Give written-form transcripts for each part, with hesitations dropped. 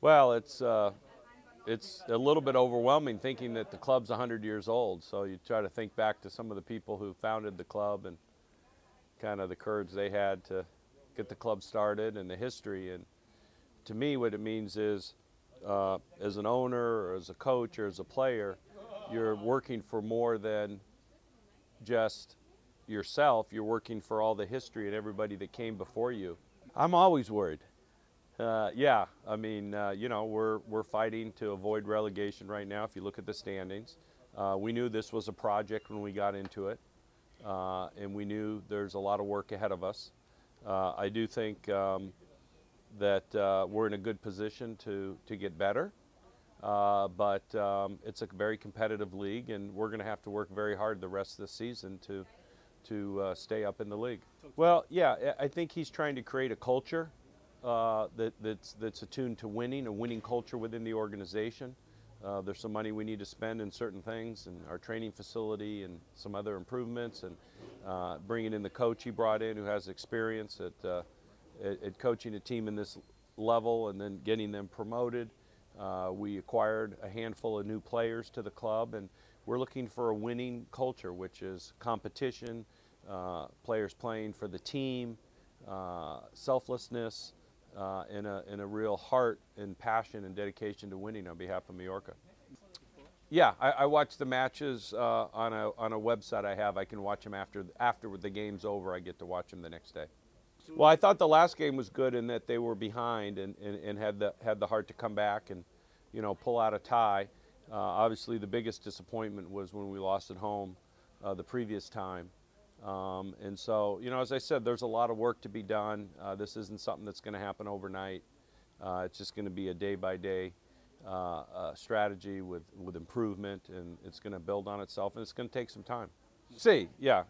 Well, it's a little bit overwhelming thinking that the club's 100 years old. So you try to think back to some of the people who founded the club and kind of the courage they had to get the club started and the history. And to me, what it means is, as an owner or as a coach or as a player, you're working for more than just yourself. You're working for all the history and everybody that came before you. I'm always worried. Yeah, I mean, you know, we're fighting to avoid relegation right now. If you look at the standings, we knew this was a project when we got into it, and we knew there's a lot of work ahead of us. I do think that we're in a good position to get better, but it's a very competitive league, and we're going to have to work very hard the rest of the season to stay up in the league. Well, yeah, I think he's trying to create a culture that's attuned to winning, a winning culture within the organization. There's some money we need to spend in certain things, and our training facility and some other improvements, and bringing in the coach he brought in who has experience at coaching a team in this level and then getting them promoted. We acquired a handful of new players to the club, and we're looking for a winning culture, which is competition, players playing for the team, selflessness, and a real heart and passion and dedication to winning on behalf of Mallorca. Yeah, I watch the matches on a website I have. I can watch them after the game's over. I get to watch them the next day. Well, I thought the last game was good in that they were behind and had the heart to come back and, you know, pull out a tie. Obviously, the biggest disappointment was when we lost at home the previous time. And so, you know, as I said, there's a lot of work to be done. This isn't something that's going to happen overnight. It's just going to be a day-by-day strategy with improvement, and it's going to build on itself, and it's going to take some time. Yeah,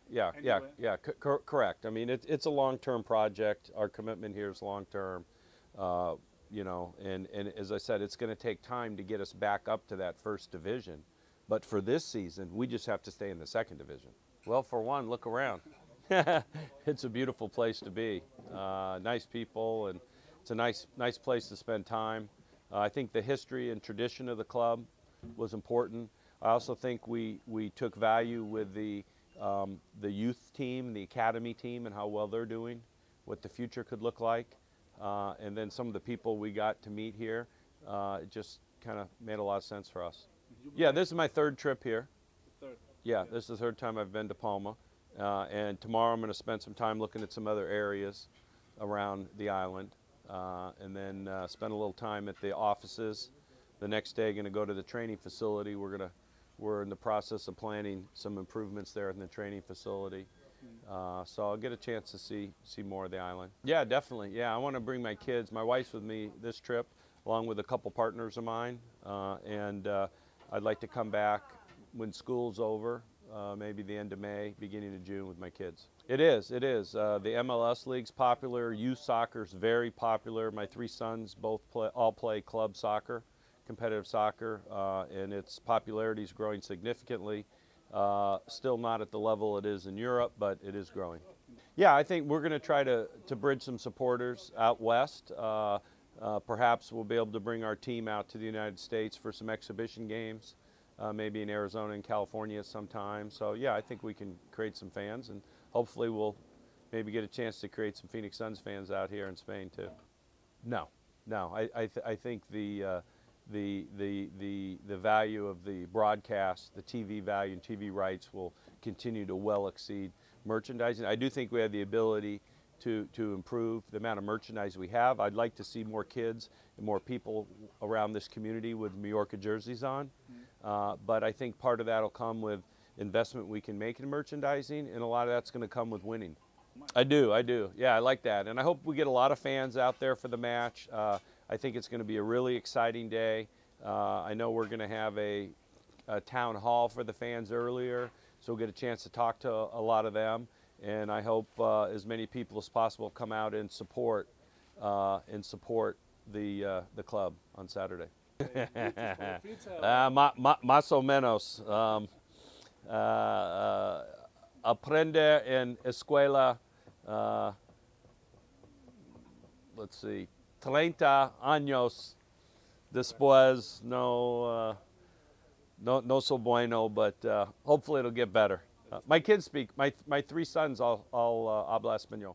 correct. I mean, it's a long-term project. Our commitment here is long-term, you know, and as I said, it's going to take time to get us back up to that first division. But for this season, we just have to stay in the second division. Well, for one, look around. It's a beautiful place to be. Nice people, and it's a nice place to spend time. I think the history and tradition of the club was important. I also think we took value with the youth team, the academy team, and how well they're doing, what the future could look like. And then some of the people we got to meet here, it just kind of made a lot of sense for us. Yeah, this is my third trip here. Yeah, this is the third time I've been to Palma. And tomorrow I'm going to spend some time looking at some other areas around the island. And then spend a little time at the offices. The next day, going to go to the training facility. We're in the process of planning some improvements there in the training facility. So I'll get a chance to see more of the island. Yeah, definitely. Yeah, I want to bring my kids. My wife's with me this trip, along with a couple partners of mine. And I'd like to come back when school's over, maybe the end of May, beginning of June with my kids. It is. The MLS league's popular. Youth soccer's very popular. My three sons all play club soccer, competitive soccer, and its popularity is growing significantly. Still not at the level it is in Europe, but it is growing. Yeah, I think we're going to try to bridge some supporters out west. Perhaps we'll be able to bring our team out to the United States for some exhibition games, maybe in Arizona and California sometime. So yeah, I think we can create some fans, and hopefully we'll maybe get a chance to create some Phoenix Suns fans out here in Spain too. No. I think the value of the broadcast, the TV value and TV rights will continue to well exceed merchandising. I do think we have the ability to improve the amount of merchandise we have. I'd like to see more kids and more people around this community with Mallorca jerseys on. But I think part of that will come with investment we can make in merchandising, and a lot of that's going to come with winning. I do. Yeah, I like that. And I hope we get a lot of fans out there for the match. I think it's going to be a really exciting day. I know we're going to have a town hall for the fans earlier, so we'll get a chance to talk to a lot of them. And I hope as many people as possible come out and support the club on Saturday. Más o menos. Aprender en escuela, let's see, 30 años Después, no, no so bueno, but hopefully it'll get better. My kids speak, my three sons all habla español.